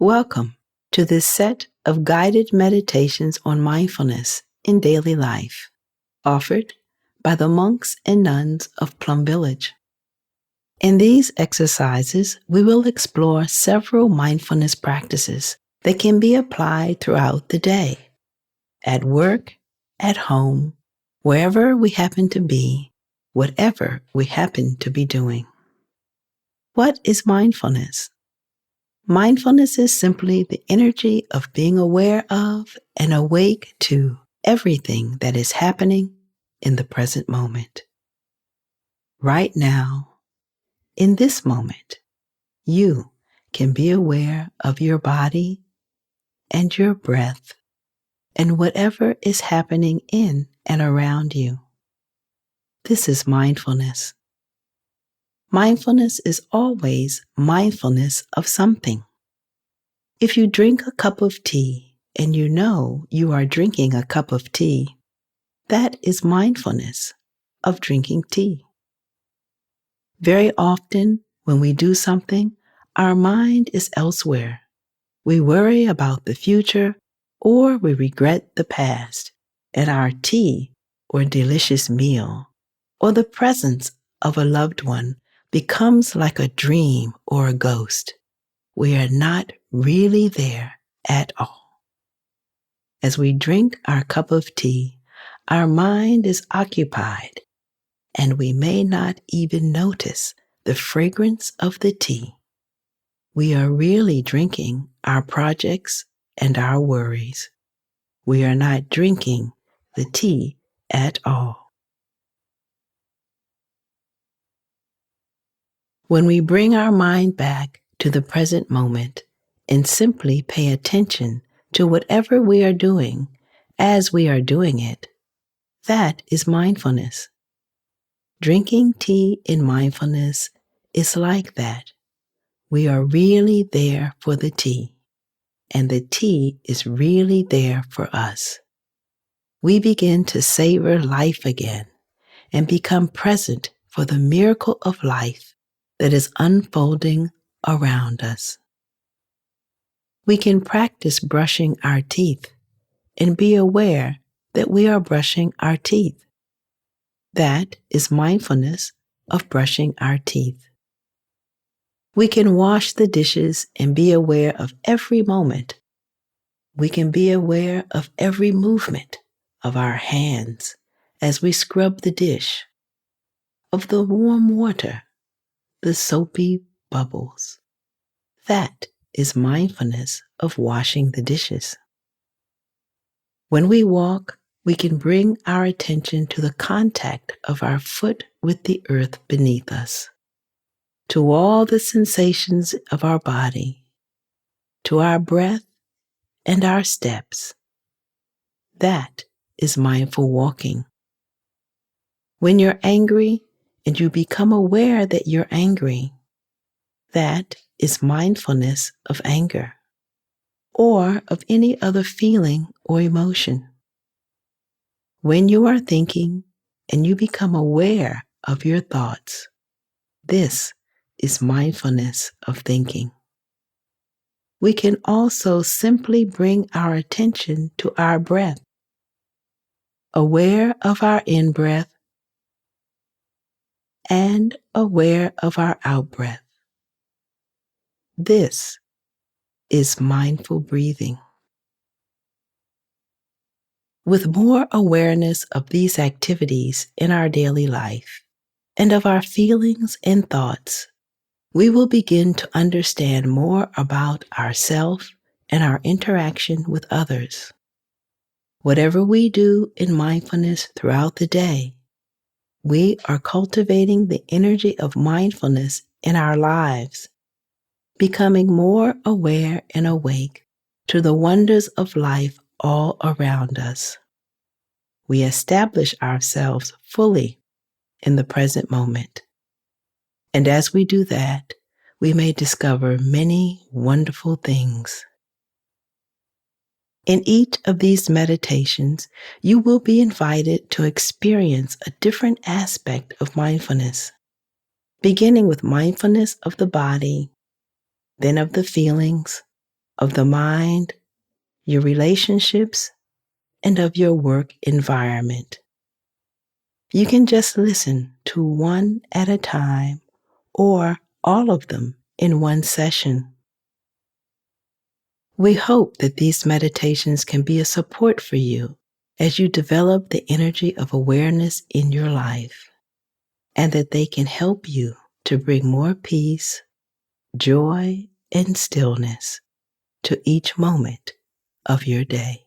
Welcome to this set of guided meditations on mindfulness in daily life, offered by the monks and nuns of Plum Village. In these exercises, we will explore several mindfulness practices that can be applied throughout the day, at work, at home, wherever we happen to be, whatever we happen to be doing. What is mindfulness? Mindfulness is simply the energy of being aware of and awake to everything that is happening in the present moment. Right now, in this moment, you can be aware of your body and your breath and whatever is happening in and around you. This is mindfulness. Mindfulness is always mindfulness of something. If you drink a cup of tea and you know you are drinking a cup of tea, that is mindfulness of drinking tea. Very often, when we do something, our mind is elsewhere. We worry about the future or we regret the past, and our tea or delicious meal or the presence of a loved one becomes like a dream or a ghost. We are not really there at all. As we drink our cup of tea, our mind is occupied, and we may not even notice the fragrance of the tea. We are really drinking our projects and our worries. We are not drinking the tea at all. When we bring our mind back to the present moment and simply pay attention to whatever we are doing as we are doing it, that is mindfulness. Drinking tea in mindfulness is like that. We are really there for the tea, and the tea is really there for us. We begin to savor life again and become present for the miracle of life that is unfolding around us. We can practice brushing our teeth and be aware that we are brushing our teeth. That is mindfulness of brushing our teeth. We can wash the dishes and be aware of every moment. We can be aware of every movement of our hands as we scrub the dish, of the warm water, the soapy bubbles. That is mindfulness of washing the dishes. When we walk, we can bring our attention to the contact of our foot with the earth beneath us, to all the sensations of our body, to our breath and our steps. That is mindful walking. When you're angry and you become aware that you're angry, that is mindfulness of anger or of any other feeling or emotion. When you are thinking and you become aware of your thoughts, this is mindfulness of thinking. We can also simply bring our attention to our breath, aware of our in-breath and aware of our out-breath. This is mindful breathing. With more awareness of these activities in our daily life and of our feelings and thoughts, we will begin to understand more about ourselves and our interaction with others. Whatever we do in mindfulness throughout the day, we are cultivating the energy of mindfulness in our lives, becoming more aware and awake to the wonders of life all around us. We establish ourselves fully in the present moment. And as we do that, we may discover many wonderful things. In each of these meditations, you will be invited to experience a different aspect of mindfulness, beginning with mindfulness of the body, then of the feelings, of the mind, your relationships, and of your work environment. You can just listen to one at a time or all of them in one session. We hope that these meditations can be a support for you as you develop the energy of awareness in your life, and that they can help you to bring more peace, joy, and stillness to each moment of your day.